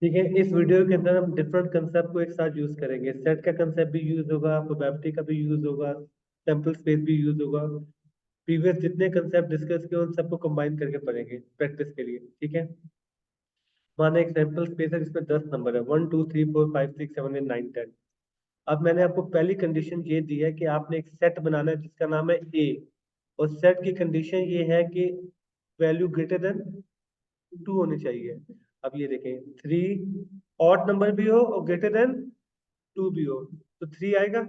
ठीक है, इस वीडियो के अंदर हम डिफरेंट कंसेप्ट को एक साथ यूज करेंगे। सेट का कंसेप्ट भी यूज होगा, प्रोबेबिलिटी का भी यूज होगा, सैंपल स्पेस भी यूज होगा। प्रीवियस जितने कंसेप्ट डिस्कस किए उन सबको कंबाइन करके पढ़ेंगे प्रैक्टिस के लिए। ठीक है, माना एक सैंपल स्पेस है जिसमें 10 नंबर है, 1 2 3 4 5 6 7 8 9 10। अब मैंने आपको पहली कंडीशन ये दी है कि आपने एक सेट बनाना है जिसका नाम है ए, और सेट की कंडीशन ये है कि वैल्यू ग्रेटर देन 2 होनी चाहिए। अब ये देखें, 3 ऑड नंबर भी हो और ग्रेटर देन 2 भी हो, तो 3 आएगा।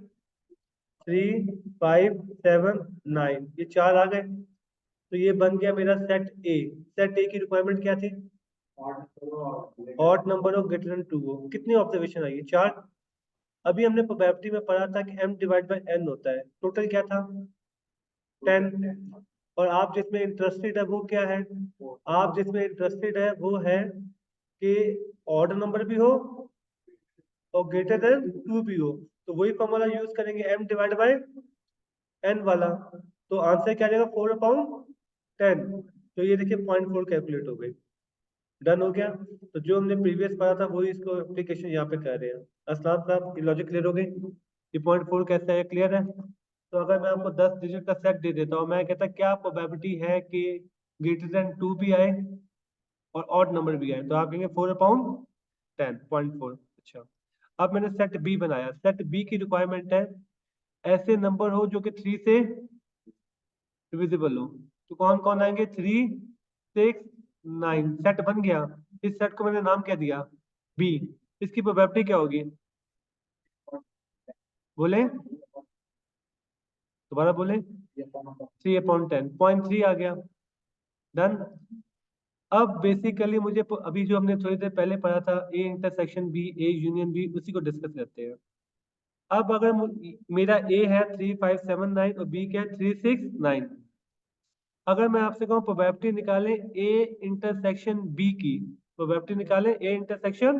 3 5 7 9, ये चार आ गए, तो ये बन गया मेरा सेट ए। सेट ए की रिक्वायरमेंट क्या थी? ऑड नंबर हो ग्रेटर देन 2 हो। कितनी ऑब्जर्वेशन आई है? चार। अभी हमने प्रोबेबिलिटी में पढ़ा था कि m डिवाइड बाई n होता है, टोटल क्या था? 10। और आप जिसमें इंटरेस्टेड है वो क्या है? आप जिसमें इंटरेस्टेड है वो है कि ऑड नंबर भी हो और ग्रेटर देन 2 भी हो। तो वही फॉर्मूला यूज करेंगे, m डिवाइड बाई n वाला। तो आंसर क्या आ जाएगा? 4/10। तो ये देखिए 0.4 कैलकुलेट हो गई। डन हो गया। तो जो हमने प्रीवियस पढ़ा था वही इसको एप्लीकेशन यहाँ पे कर रहे हैं। असलाम साहब, ये लॉजिक क्लियर हो गई? ये 0.4 कैसा है, क्लियर है? तो अगर मैं आपको 10 डिजिट का सेट दे देता हूँ, मैं कहता क्या प्रोबेबिलिटी है कि ग्रेटर देन 2 भी आए और ऑड नंबर भी आए, तो आप कहेंगे 4/10 0.4। अच्छा, अब मैंने सेट बी बनाया। सेट बी की रिक्वायरमेंट है ऐसे नंबर हो जो कि 3 से डिविजिबल हो। तो कौन कौन आएंगे? 3 6 9। सेट बन गया। इस सेट को मैंने नाम क्या दिया? बी। इसकी प्रोबेबिलिटी क्या होगी? बोले, दोबारा बोले। 3/10, 0.3 आ गया। डन। अब बेसिकली मुझे अभी जो हमने थोड़ी देर पहले पढ़ा था, A intersection B, A union B, उसी को डिस्कस करते हैं। अब अगर मेरा ए है 3 5 7 9 और बी क्या है 3 6 9। अगर मैं आपसे कहूँ प्रोबेबिलिटी निकालें ए इंटरसेक्शन बी की, प्रोबेबिलिटी निकालें ए इंटरसेक्शन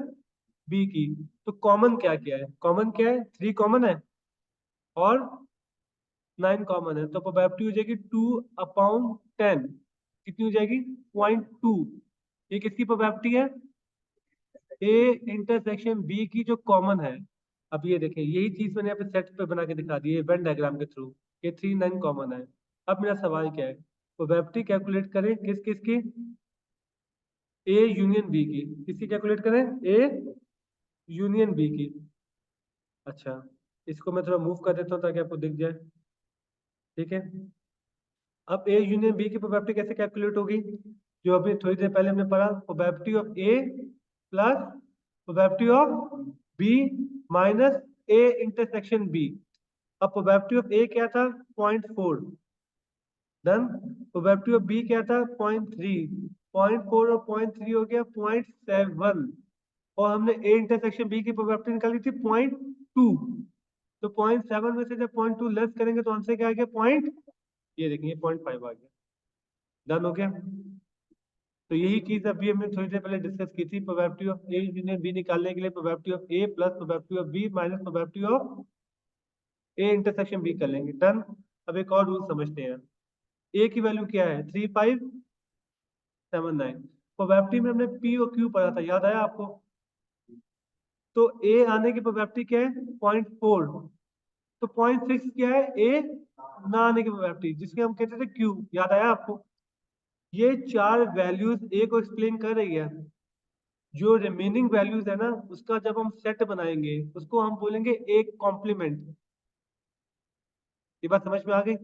बी की, तो कॉमन क्या क्या है? कॉमन क्या है? 3 कॉमन है और 9 कॉमन है, तो प्रोबेबिलिटी हो जाएगी 2/10। कितनी हो जाएगी? 0.2। ये किसकी प्रोबेबिलिटी है? ए इंटरसेक्शन बी की जो कॉमन है। अब ये देखें, यही चीज मैंने यहाँ पे सेट पे बना के दिखा दी है वेन डायग्राम के थ्रू। ये 3 9 कॉमन है। अब मेरा सवाल क्या है? प्रोबेबिलिटी कैलकुलेट करें किस किस की? ए यूनियन बी की। किसकी कैलकुलेट करें? ए यूनियन बी की। अच्छा, इसको मैं थोड़ा मूव कर देता हूँ ताकि आपको दिख जाए। ठीक है, अब ए यूनियन बी की प्रोबेबिलिटी कैसे कैलकुलेट होगी? जो अभी थोड़ी देर पहले हमने पढ़ा, probability of A plus probability of B minus A intersection B. अब प्रोबेबिलिटी ऑफ ए क्या था? 0.4। डन। प्रोबेबिलिटी ऑफ बी क्या था? 0.3। 0.4 और 0.3 हो गया 0.7। और हमने ए इंटरसेक्शन बी की प्रोबेबिलिटी निकाली थी 0.2। तो 0.7 में से जब 0.2 लेस करेंगे तो आंसर क्या आ गया? पॉइंट, ये देखिए 0.5 आ गया। डन हो गया। तो यही चीज अभी हमने थोड़ी देर पहले डिस्कस की थी, probability of A union B निकालने के लिए probability of A plus probability of B minus probability of A intersection B कर लेंगे। डन। अब एक और रूल समझते हैं। ए की वैल्यू क्या है? 3 5 7 9। प्रोबेबिलिटी में हमने पी और क्यू पढ़ा था, याद आया आपको? तो ए आने की प्रोबेबिलिटी क्या है? 0.4। तो 0.6 क्या है? ए ना आने की प्रोबेबिलिटी, जिसके हम कहते थे क्यू, याद आया आपको? ये चार वैल्यूज ए को एक्सप्लेन कर रही है। जो रिमेनिंग वैल्यूज है ना, उसका जब हम सेट बनाएंगे उसको हम बोलेंगे एक कॉम्प्लीमेंट। ये बात समझ में आ गई?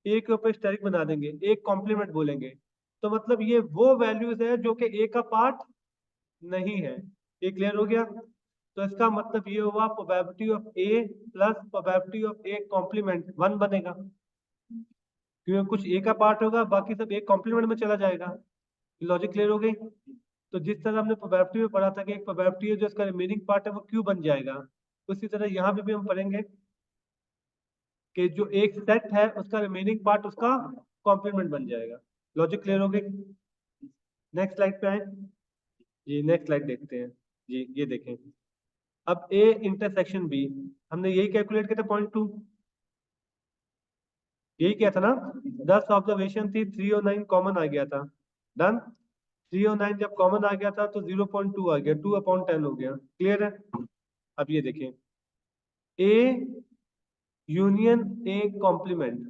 ए के ऊपर स्टेरिक बना देंगे, एक कॉम्प्लीमेंट बोलेंगे। तो मतलब ये वो वैल्यूज है जो कि ए का पार्ट नहीं है। ये क्लियर हो गया? तो इसका मतलब ये हुआ probability of A plus probability of A complement 1 बनेगा, क्योंकि कुछ ए का पार्ट होगा बाकी सब एक कॉम्प्लीमेंट में चला जाएगा। लॉजिक क्लियर हो गई? तो जिस तरह हमने प्रोबेबिलिटी में पढ़ा था कि एक प्रोबेबिलिटी है जो इसका रिमेनिंग पार्ट है वो क्यू बन जाएगा, उसी तरह यहाँ पे भी हम पढ़ेंगे कि जो एक सेट है उसका रिमेनिंग पार्ट उसका कॉम्प्लीमेंट बन जाएगा। लॉजिक क्लियर हो गई? नेक्स्ट स्लाइड पे आए जी, नेक्स्ट स्लाइड देखते हैं। जी ये देखें, अब ए इंटरसेक्शन बी हमने यही कैलकुलेट किया था 0.2। यही किया था ना? 10 ऑब्जर्वेशन थी, 3 और 9 कॉमन आ गया था। डन। 3 और 9 जब कॉमन आ गया था तो 0.2 आ गया, 2/10 हो गया। क्लियर है? अब ये देखें, ए यूनियन ए कॉम्प्लीमेंट,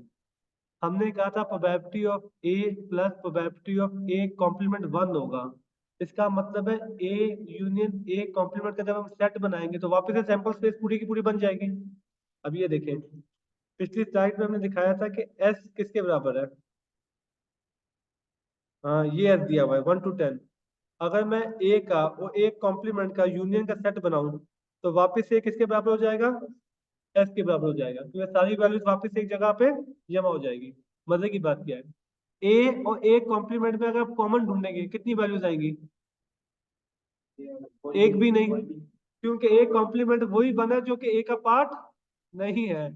हमने कहा था probability of A plus probability of A complement 1 होगा। इसका मतलब है ए यूनियन ए कॉम्प्लीमेंट का जब हम सेट बनाएंगे तो वापस से सैंपल स्पेस पूरी की पूरी बन जाएगी। अब ये देखें, पिछली स्लाइड में हमने दिखाया था कि एस किसके बराबर है। हाँ, ये एस दिया हुआ है 1 to 10। अगर मैं ए का वो ए कॉम्प्लीमेंट का यूनियन का सेट बनाऊं तो वापस से किसके बराबर हो जाएगा, एस के बराबर हो जाएगा। तो ये सारी वैल्यूज वापस एक जगह पे जमा हो जाएगी। मजे की बात क्या है, ए और ए कॉम्प्लीमेंट में अगर आप कॉमन ढूंढेंगे कितनी वैल्यूज आएंगी, एक भी नहीं, क्योंकि ए कॉम्प्लीमेंट वही बना जो कि ए का पार्ट नहीं है।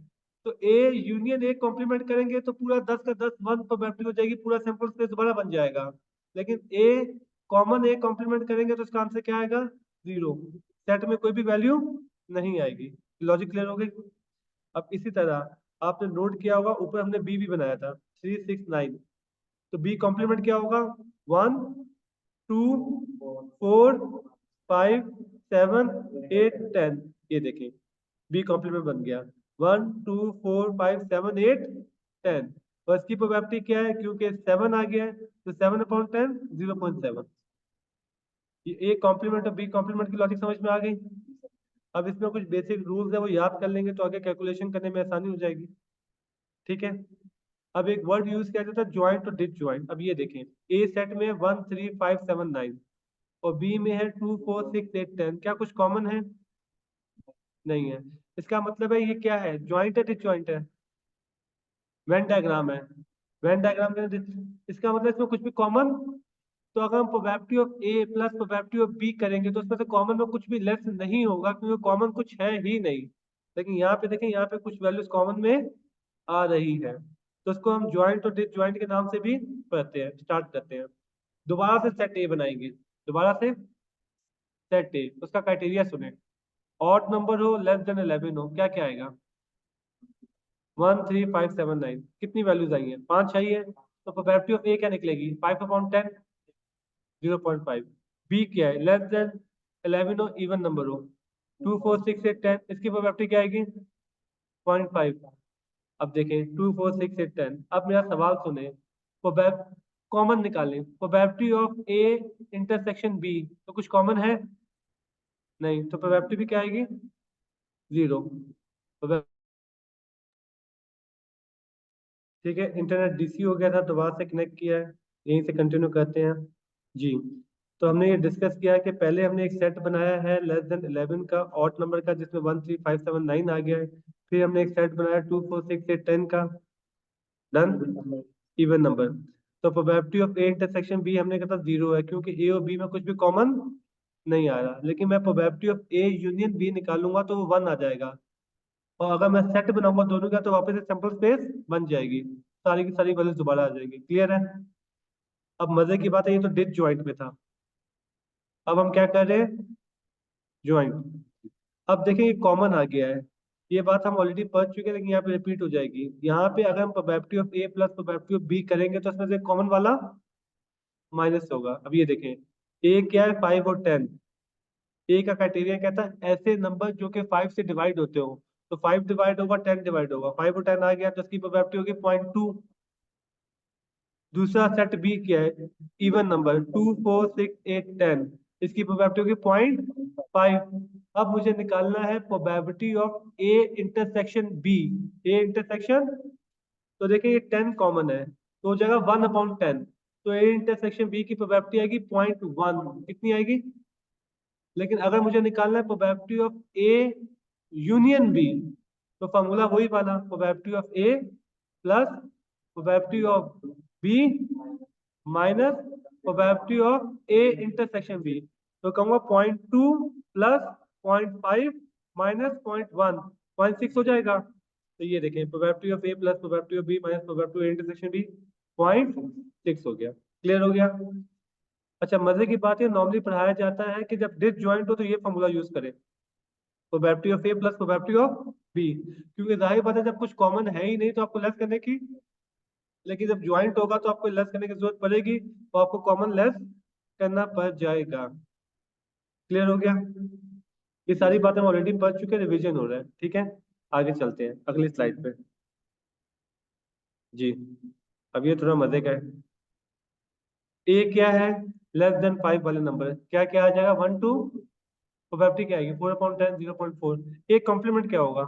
तो ए यूनियन ए कॉम्प्लीमेंट करेंगे तो पूरा 10 का 10 वन प्रोबेबिलिटी हो जाएगी, पूरा सैंपल स्पेस दोबारा बन जाएगा। लेकिन ए कॉमन ए कॉम्प्लीमेंट करेंगे तो इसका आंसर क्या आएगा, 0। सेट में कोई भी वैल्यू नहीं आएगी। लॉजिक क्लियर हो गई? अब इसी तरह आपने नोट किया होगा, ऊपर हमने बी भी बनाया था 3 6 9। तो बी कॉम्प्लीमेंट क्या होगा, 1 2 4 5 7 8 10। ये देखें, बी कॉम्प्लीमेंट बन गया 1 2 4 5 7 8 10। और इसकी प्रोबेबिलिटी क्या है, क्योंकि 7 आ गया है तो 7/10 0.7। ये ए कॉम्प्लीमेंट और बी कॉम्प्लीमेंट की लॉजिक समझ में आ गई। अब इसमें कुछ बेसिक रूल्स है, वो याद कर लेंगे तो आगे कैलकुलेशन करने में आसानी हो जाएगी। ठीक है? अब एक वर्ड यूज किया जाता है ज्वाइंट और डिसज्वाइंट। अब ये देखें, ए सेट में 1 3 5 7 9 और बी में है 2 4 6 8 10। क्या कुछ कॉमन है? नहीं है। इसका मतलब है ये क्या है, ज्वाइंट है डिसज्वाइंट है? वेन डायग्राम है। वेन डायग्राम के इसका मतलब इसमें कुछ भी कॉमन, तो अगर हम probability of A plus probability of B करेंगे तो उसमें से कॉमन में कुछ भी लेस नहीं होगा, क्योंकि कॉमन कुछ है ही नहीं। लेकिन यहाँ पे देखें, यहाँ पे कुछ वैल्यूज कॉमन में आ रही है, तो उसको हम ज्वाइंट और डिसज्वाइंट के नाम से भी पढ़ते हैं, स्टार्ट करते हैं। दोबारा से सेट ए बनाएंगे, दोबारा से सेट ए। उसका क्राइटेरिया सुने, ऑड नंबर हो, लेस देन 11 हो, क्या क्या आएगा, 1 3 5 7 9। कितनी वैल्यूज आई हैं, 5 चाहिए, तो प्रोबेबिलिटी ऑफ ए क्या निकलेगी, 5/10 0.5। बी क्या है, लेस देन 11 हो, इवन नंबर हो, 2 4 6 8 10। इसकी प्रोबेबिलिटी क्या आएगी, 0.5। अब देखें 2 4 6 8 10। अब मेरा सवाल सुने, प्रोबेब कॉमन निकालें, probability of A intersection B, तो कुछ कॉमन है नहीं, तो प्रोबेबिलिटी भी क्या आएगी, 0। ठीक है, इंटरनेट डीसी हो गया था, दोबारा से कनेक्ट किया है, यहीं से कंटिन्यू करते हैं। जी, तो हमने ये डिस्कस किया है कि पहले हमने एक सेट बनाया है लेस देन 11 का, ऑड नंबर का, जिसमें 1 3 5 7 9 आ गया है। फिर हमने एक सेट बनाया 2 4 6 8 10 का, डन, इवन नंबर। तो probability of A intersection B हमने कहा था 0 है, क्योंकि ए और बी में कुछ भी कॉमन नहीं आ रहा। लेकिन मैं probability of A union B निकालूंगा तो वो 1 आ जाएगा। और अगर मैं सेट बनाऊंगा दोनों का तो वापस से सैंपल स्पेस बन जाएगी, सारी की सारी वैल्यूज दोबारा आ जाएगी। क्लियर है? अब मजे की बात है, ये तो डिस ज्वाइंट में था, अब हम क्या कर रहे हैं, ज्वाइंट। अब देखिए, ये कॉमन आ गया है, ये बात हम ऑलरेडी पढ़ चुके हैं, लेकिन यहाँ पे रिपीट हो जाएगी। यहाँ पे अगर हम probability of A plus probability of B करेंगे तो इसमें से कॉमन वाला माइनस होगा। अब ये देखें, ए क्या है, 5 और 10। ए का क्राइटेरिया कहता है ऐसे नंबर जो कि 5 से डिवाइड होते हो। तो 5 डिवाइड होगा, 10 डिवाइड होगा, 5 और 10 आ गया तो इसकी प्रोबेबिलिटी होगी 0.2। दूसरा सेट बी क्या है, इवन नंबर, 2 4 6 8 10। इसकी प्रोबेबिलिटी होगी 0.5। अब मुझे निकालना है probability of A intersection B. A intersection, तो देखिए ये 10 कॉमन है तो हो जाएगा 1/10। तो ए इंटरसेक्शन बी की प्रोबेबिलिटी आएगी 0.1। कितनी आएगी? लेकिन अगर मुझे निकालना है probability of A union B, तो फॉर्मूला वही वाला, probability of A plus probability of B minus probability of A intersection B. तो कहूंगा 0.2 प्लस 0.5 माइनस 0.1, 0.6 हो जाएगा। तो ये देखें, probability of A plus probability of B minus probability of A intersection B 0.6 हो गया। क्लियर हो गया? अच्छा, मजे की बात है, नॉर्मली पढ़ाया जाता है कि जब डिस ज्वाइंट हो तो ये फॉर्मूला यूज करें, probability of A plus probability of B. क्योंकि जाहिर बात है, जब कुछ कॉमन है ही नहीं तो आपको लेस करने की, लेकिन जब ज्वाइंट होगा तो आपको लेस करने की जरूरत पड़ेगी, तो आपको कॉमन लेस करना पड़ जाएगा। क्लियर हो गया? ये सारी बातें हम ऑलरेडी पढ़ चुके हैं, रिवीजन हो रहा है। ठीक है, आगे चलते हैं अगली स्लाइड पे। जी, अब ये थोड़ा मजे का है। ए क्या है? <5 वाले नंबर क्या क्या आ जाएगा? 1 2, प्रोबेबिलिटी क्या आएगी? 4/10, 0.4। ए कॉम्प्लीमेंट क्या होगा?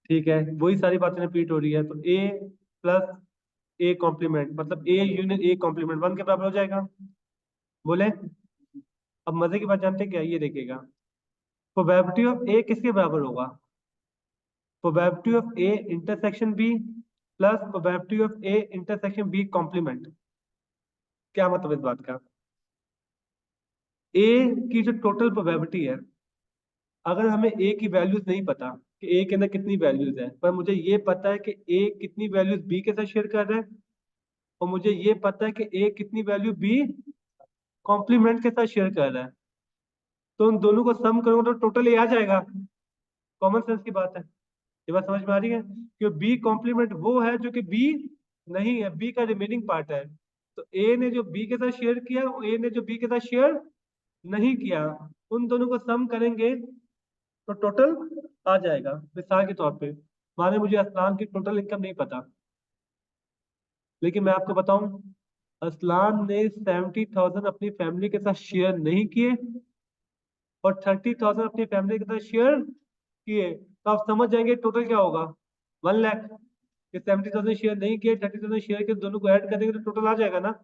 ठीक है, वही सारी बातें रिपीट हो रही है। तो ए प्लस ए कॉम्प्लीमेंट मतलब ए यूनियन ए कॉम्प्लीमेंट 1 के बराबर हो जाएगा। बोले? अब मजे की बात जानते हैं क्या? ये देखिएगा, प्रोबेबिलिटी ऑफ ए किसके बराबर होगा? Probability of A intersection B plus probability of A intersection B complement. क्या मतलब इस बात का? ए की जो टोटल प्रोबेबिलिटी है, अगर हमें ए की वैल्यूज नहीं पता कि ए के अंदर कितनी वैल्यूज है, पर मुझे ये पता है कि ए कितनी वैल्यूज बी के साथ शेयर कर रहा है, और मुझे ये पता है कि ए कितनी वैल्यू बी कॉम्प्लीमेंट के साथ शेयर कर रहा है, तो उन दोनों को सम करूंगा तो टोटल ए आ जाएगा। कॉमन सेंस की बात है। ये बात समझ में आ रही है कि बी कॉम्प्लीमेंट वो है जो कि बी नहीं है, बी का रिमेनिंग पार्ट है। तो ए ने जो बी के साथ शेयर किया, ए ने जो बी के साथ शेयर नहीं किया, उन दोनों को सम करेंगे तो टोटल आ जाएगा। मिसाल के तौर पे माने मुझे असलान की टोटल इनकम नहीं पता, लेकिन मैं आपको बताऊं, असलान ने 70,000 अपनी फैमिली के साथ शेयर नहीं किए और 30,000 अपनी फैमिली के साथ शेयर किए, तो आप समझ जाएंगे टोटल क्या होगा। 1 लाख। ये 70,000 शेयर नहीं किए, 30,000 शेयर किए, दोनों को ऐड करेंगे तो टोटल आ जाएगा ना।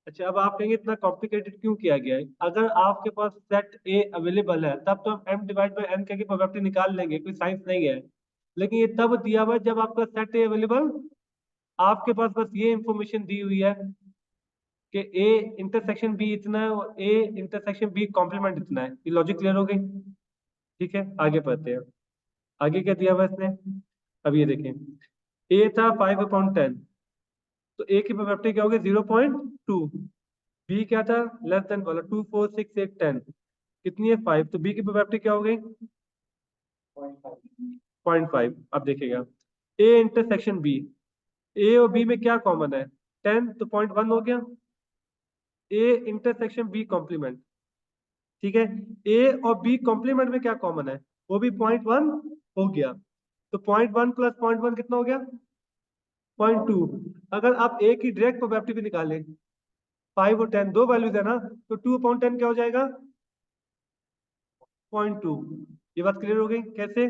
अच्छा, अब आप कहेंगे इतना कॉम्प्लिकेटेड क्यों किया गया है? अगर आपके पास सेट ए अवेलेबल है तब तो हम m डिवाइड बाई n करके प्रोबेबिलिटी निकाल लेंगे, कोई साइंस नहीं है। लेकिन ये तब दिया हुआ है जब आपका सेट ए अवेलेबल, आपके पास बस ये इंफॉर्मेशन दी हुई है कि ए इंटरसेक्शन बी इतना है और ए इंटरसेक्शन बी कॉम्प्लीमेंट इतना है। ये लॉजिक क्लियर हो गई? ठीक है, आगे बढ़ते हैं। आगे क्या दिया हुआ है इसने? अब ये देखें, ए था 5/10, तो ए की प्रोबेबिलिटी क्या होगी? 0.2। बी क्या था? लेस देन वाला 2 4 6 8 10, कितनी है? 5। तो बी की प्रोबेबिलिटी क्या हो गई? 0.5। अब देखिएगा, ए इंटरसेक्शन बी, ए और बी में क्या कॉमन है? 10, तो 0.1 हो गया। ए इंटरसेक्शन बी कॉम्प्लीमेंट, ठीक है। ए और बी कॉम्प्लीमेंट में क्या कॉमन है? वो भी 0.1 हो गया। तो 0.1 प्लस 0.1 कितना हो गया? 0.2। अगर आप ए की डायरेक्ट प्रोबेबिलिटी भी निकालें, 5 और 10 दो वैल्यूज है ना, तो 2/10 क्या हो जाएगा? 0.2। ये बात क्लियर हो गई? कैसे?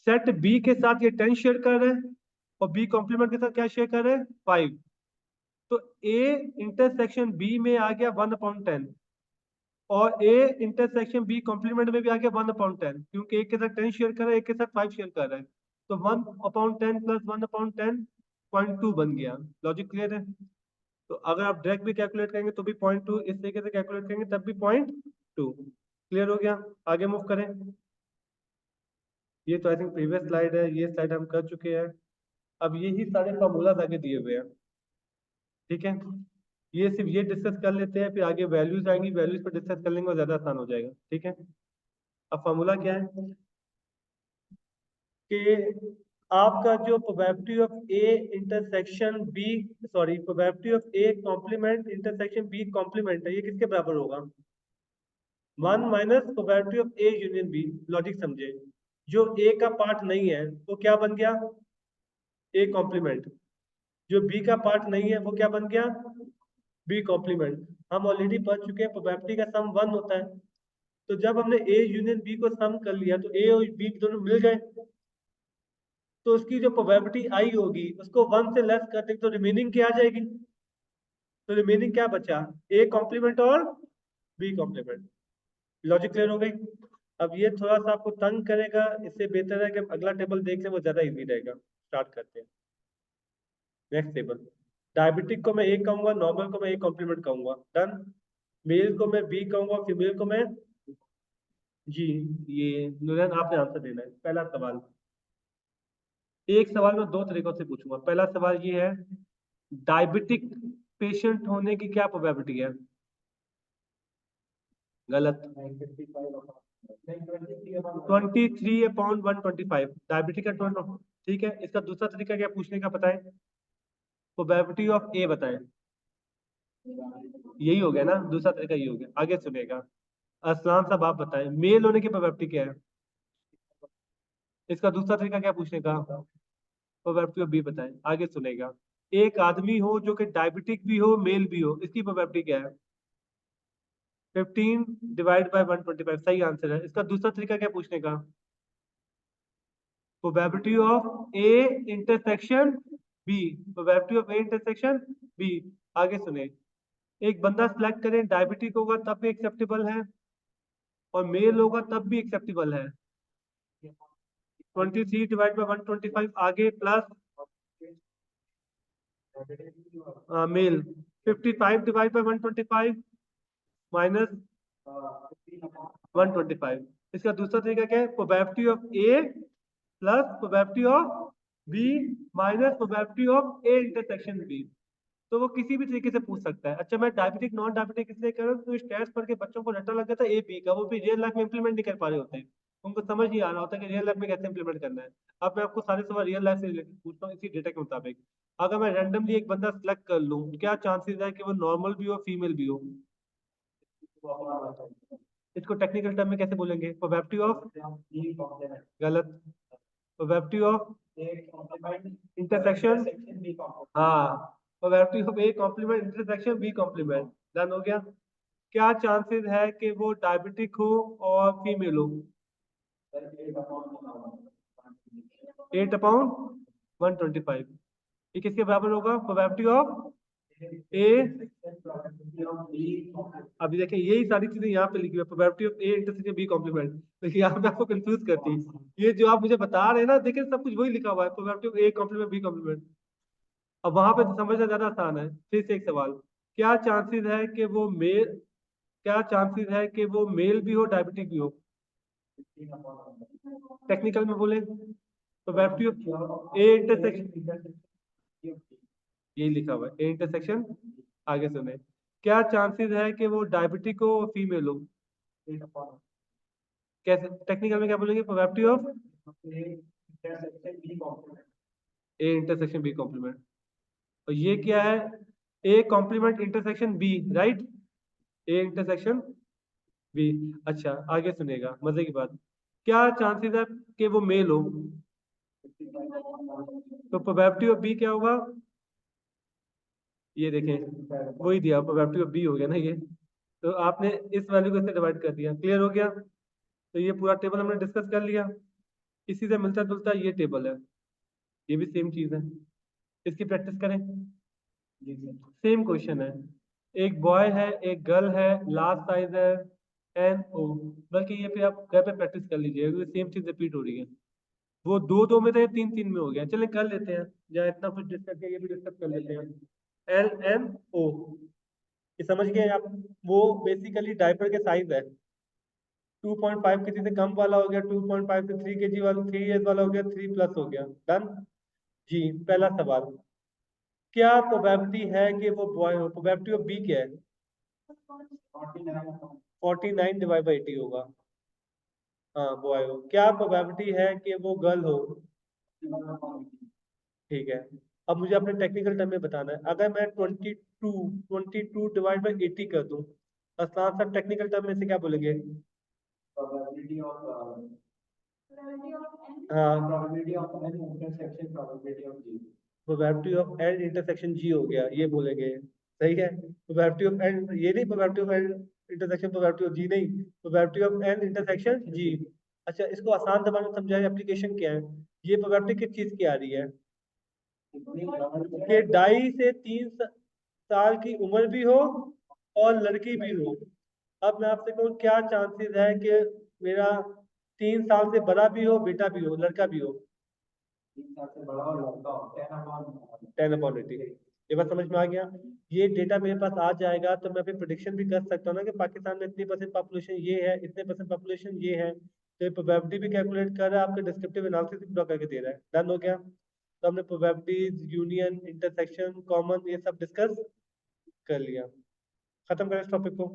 सेट बी के साथ ये 10 शेयर कर रहे हैं और बी कॉम्प्लीमेंट के साथ क्या शेयर कर रहे हैं? 5। तो ए इंटरसेक्शन बी में आ गया 1/10, और ए इंटरसेक्शन बी कॉम्प्लीमेंट में भी आ गया 1/10, क्योंकि एक के साथ 10 शेयर कर रहा है, एक के साथ 5 शेयर कर रहा है। तो 1/10 प्लस 1/10 0.2 बन गया। लॉजिक क्लियर है? तो अगर आप डायरेक्ट भी कैलकुलेट करेंगे तो भी 0.2, इस तरीके से कैलकुलेट करेंगे तब भी 0.2। क्लियर हो गया? आगे मूव करें। ये तो आई थिंक प्रीवियस स्लाइड है, ये स्लाइड हम कर चुके हैं। अब यही सारे फॉर्मूलाज आगे दिए हुए हैं। ठीक है, ये सिर्फ ये डिस्कस कर लेते हैं, फिर आगे वैल्यूज आएंगी, वैल्यूज पर डिस्कस कर लेंगे और ज्यादा आसान हो जाएगा। ठीक है, अब फॉर्मूला क्या है कि आपका जो probability of A intersection B, sorry, probability of A complement intersection B complement है, ये किसके बराबर होगा? 1 minus probability of A union B. Logic समझे, जो ए का पार्ट नहीं है वो क्या बन गया? A complement. जो बी का पार्ट नहीं है वो क्या बन गया? B complement. हम ऑलरेडी पढ़ चुके हैं प्रोबेबिलिटी का सम 1 होता है। तो जब हमने ए यूनियन बी को सम कर लिया तो ए और बी दोनों मिल गए, तो उसकी जो प्रोबेबिलिटी आई होगी उसको 1 से लेस कर देंगे तो रिमेनिंग क्या आ जाएगी? तो रिमेनिंग क्या बचा? ए कॉम्प्लीमेंट और बी कॉम्प्लीमेंट। लॉजिक क्लियर हो गई? अब ये थोड़ा सा आपको तंग करेगा, इससे बेहतर है कि हम अगला टेबल देख लें, वो ज्यादा इजी रहेगा। स्टार्ट करते हैं। नेक्स्ट टेबल, डायबिटिक को मैं ए कहूंगा, नॉर्मल को मैं ए कॉम्प्लीमेंट कहूंगा। डन। मेल को मैं बी कहूंगा, फीमेल को मैं जी। ये नुरैन आपने आंसर देना है। पहला सवाल, एक सवाल मैं दो तरीकों से पूछूंगा। पहला सवाल ये है, डायबिटिक पेशेंट होने की क्या प्रोबेबिलिटी है? गलत। 23/125 डायबिटिक का टोटल। ठीक है, इसका दूसरा तरीका क्या पूछने का बताएं? प्रोबेबिलिटी ऑफ ए बताएं। यही हो गया ना, दूसरा तरीका यही हो गया। आगे सुनेगा। असलान साहब आप बताएं, मेल होने की प्रोबेबिलिटी क्या है? इसका दूसरा तरीका क्या पूछने का? प्रोबेबिलिटी ऑफ बी बताएं। आगे सुनेगा। एक आदमी हो जो कि डायबिटिक भी हो, मेल भी हो, इसकी प्रोबेबिलिटी क्या है? 15 डिवाइड बाय 125, सही आंसर है। इसका दूसरा तरीका क्या पूछने का? Probability of A intersection B. Probability of A intersection B. आगे सुने। एक बंदा सिलेक्ट करें, डायबिटिक होगा तब भी एक्सेप्टेबल है और मेल होगा तब भी एक्सेप्टेबल है। 23 डिवाइड बाय 125 आगे plus male. 55 divide by 125 minus 125। इसका दूसरा तरीका क्या है? Probability of A plus probability of B minus probability of A intersection B. तो वो किसी भी तरीके से पूछ सकता है। अच्छा, मैं डायबिटिक नॉन डायबिटिक इसलिए कर रहा हूँ तो स्टेट्स पढ़ के बच्चों को रट्टा लग गया था ए बी का, वो भी रियल लाइफ में इंप्लीमेंट नहीं कर पा रहे होते हैं। उनको समझ नहीं आ रहा होता कि रियल लाइफ में कैसे इंप्लीमेंट करना है। अब मैं आपको सारे सवाल रियल लाइफ से रिलेटेड पूछता हूँ इसी डेटा के मुताबिक। अगर मैं रैंडमली एक बंदा सिलेक्ट कर लूँ, क्या चांसेस है कि वो नॉर्मल भी हो, फीमेल भी हो? इसको टेक्निकल टर्म में कैसे बोलेंगे? प्रोबेबिलिटी ऑफ, गलत। प्रोबेबिलिटी ऑफ इंटरसेक्शन, हाँ, probability of A complement intersection B complement. Done हो गया। क्या चांसेस है कि वो डायबिटिक हो और फीमेल हो? 8/125। ये किसके बराबर होगा? प्रोबेबिलिटी ऑफ ए। अभी देखिए यही सारी चीजें यहाँ पे लिखी हुई है, probability of A intersection B complement. तो यहाँ पे आपको कंफ्यूज करती है, ये जो आप मुझे बता रहे हैं ना, देखिए सब कुछ वही लिखा हुआ है, probability of A complement B complement. अब वहां पे तो समझना ज्यादा आसान है। फिर से एक सवाल। क्या चांसेस है कि वो मेल, क्या चांसेस है कि वो मेल भी हो, डायबिटिक भी हो? टेक्निकल में बोले तो प्रोबेबिलिटी ऑफ ए इंटरसेक्शन, यही लिखा हुआ है ए इंटरसेक्शन। आगे सुने। क्या चांसेस है कि वो डायबिटिक हो, फीमेल हो? कैसे टेक्निकल में क्या बोलेंगे? Probability of A intersection B complement. और ये क्या है? A complement intersection B, right. A intersection B. अच्छा, आगे सुनेगा मजे की बात। क्या चांसेस है कि वो मेल हो? तो प्रोबेबिलिटी ऑफ बी क्या होगा? ये देखें, वही दिया, प्रोबेबिलिटी ऑफ बी हो गया ना ये। तो आपने इस वैल्यू को इससे डिवाइड कर दिया, क्लियर हो गया। तो ये पूरा टेबल हमने डिस्कस कर लिया। इसी से मिलता जुलता ये टेबल है, ये भी सेम चीज है। इसकी प्रैक्टिस करें। सेम क्वेश्चन है। एक बॉय है, एक गर्ल है, लास्ट साइज है NO। बल्कि ये पे आप घर पे प्रैक्टिस कर लीजिए क्योंकि सेम चीज रिपीट हो रही है। वो दो दो में थे, तीन तीन में हो गया। चले कर लेते हैं, या इतना कुछ डिस्कस किया, ये भी डिस्कस कर लेते हैं। LMO, ये समझ गए आप? वो बेसिकली डायपर के साइज है। 2.5 किसी से कम वाला हो गया, 2.5 से 3 kg वाला, 3 years वाला हो गया, 3+ हो गया। डन जी। पहला सवाल। क्या प्रोबेबिलिटी है कि वो बॉय हो? प्रोबेबिलिटी ऑफ बी क्या है? 49/80 होगा। हाँ, बॉय हो। क्या प्रोबेबिलिटी है कि वो गर्ल हो? ठीक है। अब मुझे अपने टेक्निकल टर्म में बताना है। अगर मैं 22 डिवाइड बाई 80 कर दूं, अस्लान सर टेक्निकल टर्म में से क्या बोलेंगे? हाँ, प्रोबेबिलिटी ऑफ एन इंटरसेक्शन जी हो गया, ये बोलेंगे। सही है। प्रोबेबिलिटी ऑफ एन, ये नहीं probability of N intersection, probability of G नहीं, probability of N intersection G. अच्छा, इसको आसान जबान में समझाएं, एप्लीकेशन क्या है? ये प्रोबेबिलिटी किस चीज की आ रही है? कि 2.5 से 3 साल की उम्र भी हो और लड़की भी हो। अब मैं आपसे कहूँ, क्या चांसेस है कि मेरा 3 साल से बड़ा भी हो, बेटा भी हो, लड़का भी हो? 10/80। ये बात समझ में आ गया। ये डेटा मेरे पास आ जाएगा तो मैं भी प्रिडिक्शन भी कर सकता हूँ ना कि पाकिस्तान में इतनी परसेंट पॉपुलेशन ये है, इतने परसेंट पॉपुलेशन ये है। तो ये प्रोबेबिलिटी भी कैलकुलेट कर रहा है, आपके डिस्क्रिप्टिव एनालिसिस भी ड्रॉ करके दे रहा है। डन हो गया। तो हमने प्रोबेबिलिटीज, यूनियन, इंटरसेक्शन, कॉमन, ये सब डिस्कस कर लिया। खत्म करें इस टॉपिक को।